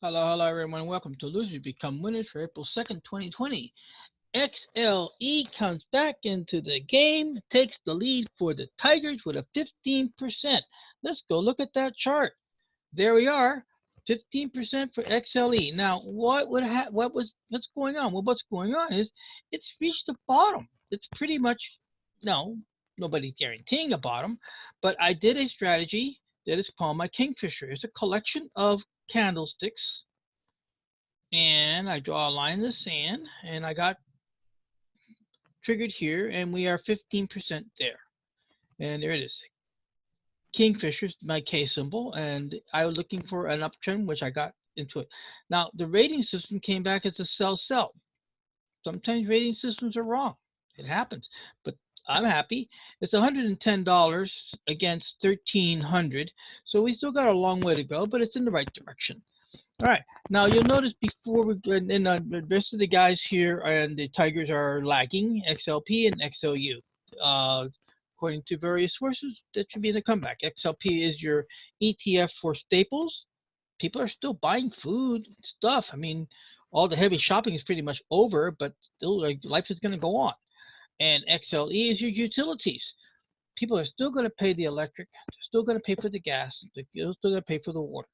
Hello, everyone. Welcome to Losers Become Winners for April 2nd, 2020. XLE comes back into the game, takes the lead for the Tigers with a 15%. Let's go look at that chart. There we are, 15% for XLE. Now, what's going on? Well, what's going on is it's reached the bottom. It's pretty much no, nobody's guaranteeing a bottom, but I did a strategy that is called my Kingfisher. It's a collection of candlesticks, and I draw a line in the sand, and I got triggered here, and we are 15% there. And there it is. Kingfisher's my K symbol, and I was looking for an uptrend, which I got into it. Now, the rating system came back as a sell. Sometimes rating systems are wrong. It happens. But I'm happy. It's $110 against 1,300. So we still got a long way to go, but it's in the right direction. All right. Now you'll notice before we go, and the rest of the guys here and the Tigers are lagging, XLP and XLU. According to various sources, that should be the comeback. XLP is your ETF for staples. People are still buying food stuff. I mean, all the heavy shopping is pretty much over, but still, like, life is going to go on. And XLE is your utilities. People are still going to pay the electric. They're still going to pay for the gas. They're still going to pay for the water.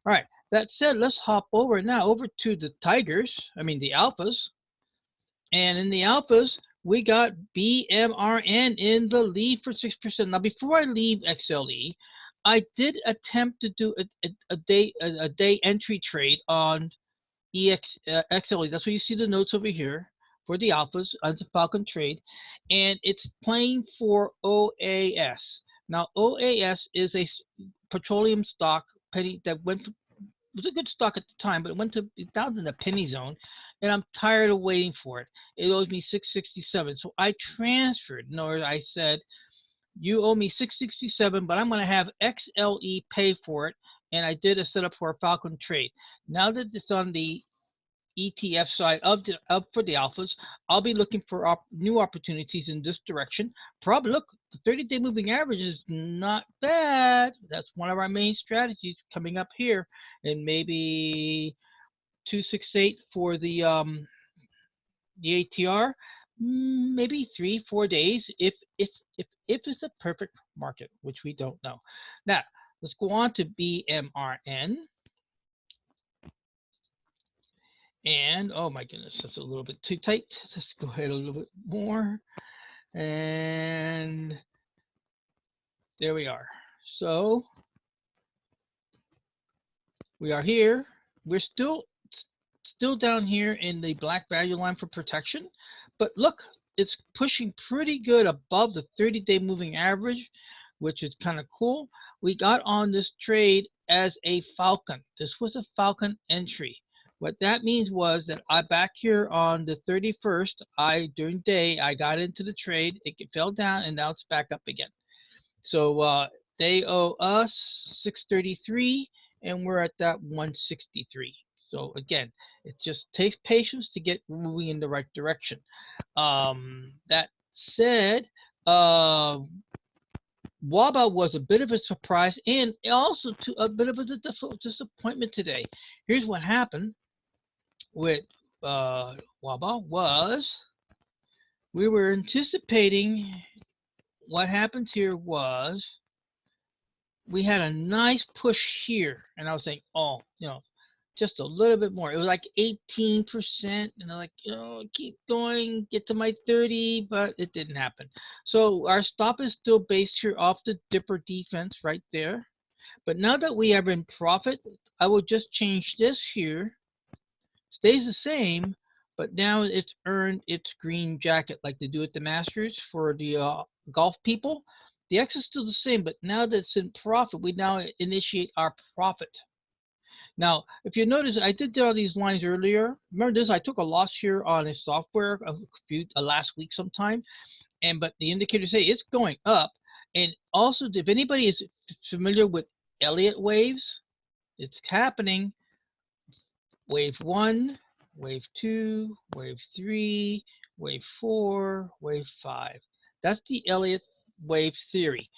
All right. That said, let's hop over to the Tigers. I mean the Alphas. And in the Alphas, we got BMRN in the lead for 6%. Now, before I leave XLE, I did attempt to do a day entry trade on XLE. That's where you see the notes over here for the Alphas as a Falcon trade, and it's playing for OAS. Now, OAS is a petroleum stock penny that went. It was a good stock at the time, but it went to down in the penny zone, and I'm tired of waiting for it. It owes me 667, so I transferred. In other words, I said, "You owe me 667, but I'm going to have XLE pay for it," and I did a setup for a Falcon trade. Now that it's on the ETF side up for the alphas, I'll be looking for new opportunities in this direction. Probably look, the 30-day moving average is not bad. That's one of our main strategies coming up here, and maybe 268 for the ATR. Maybe 3-4 days if it's a perfect market, which we don't know. Now let's go on to BMRN. And oh my goodness, that's a little bit too tight. Let's go ahead a little bit more. And there we are. So we are here. We're still down here in the black value line for protection. But look, it's pushing pretty good above the 30-day moving average, which is kind of cool. We got on this trade as a Falcon. This was a Falcon entry. What that means was that I back here on the 31st, during day, I got into the trade, it fell down, and now it's back up again. So they owe us 633, and we're at that 163. So again, it just takes patience to get moving in the right direction. That said, WABA was a bit of a surprise and also a bit of a disappointment today. Here's what happened with WABA was we were anticipating what happens here was we had a nice push here, and I was saying, oh, just a little bit more. It was like 18%, and I'm like, keep going, get to my 30, but it didn't happen. So our stop is still based here off the dipper defense right there. But now that we are in profit, I will just change this here. Stays the same, but now it's earned its green jacket like they do at the Masters for the golf people. The X is still the same, but now that it's in profit, we now initiate our profit. Now, if you notice, I did draw these lines earlier. Remember this? I took a loss here on a software last week sometime, but the indicators say it's going up. And also, if anybody is familiar with Elliott waves, it's happening. Wave 1, wave 2, wave 3, wave 4, wave 5. That's the Elliott wave theory.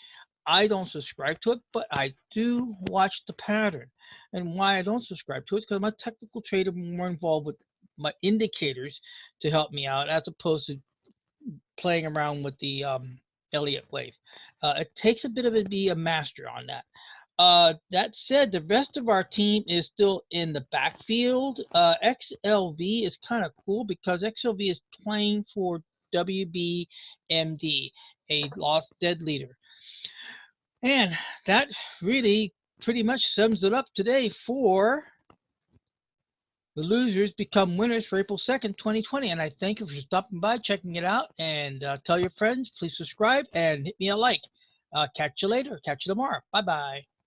I don't subscribe to it, but I do watch the pattern. And why I don't subscribe to it is because I'm a technical trader, more involved with my indicators to help me out, as opposed to playing around with the Elliott wave. It takes a bit of it to be a master on that. That said, the rest of our team is still in the backfield. XLV is kind of cool because XLV is playing for WBMD, a lost dead leader. And that really pretty much sums it up today for the losers become winners for April 2nd, 2020. And I thank you for stopping by, checking it out, and tell your friends, please subscribe and hit me a like. Catch you later. Catch you tomorrow. Bye-bye.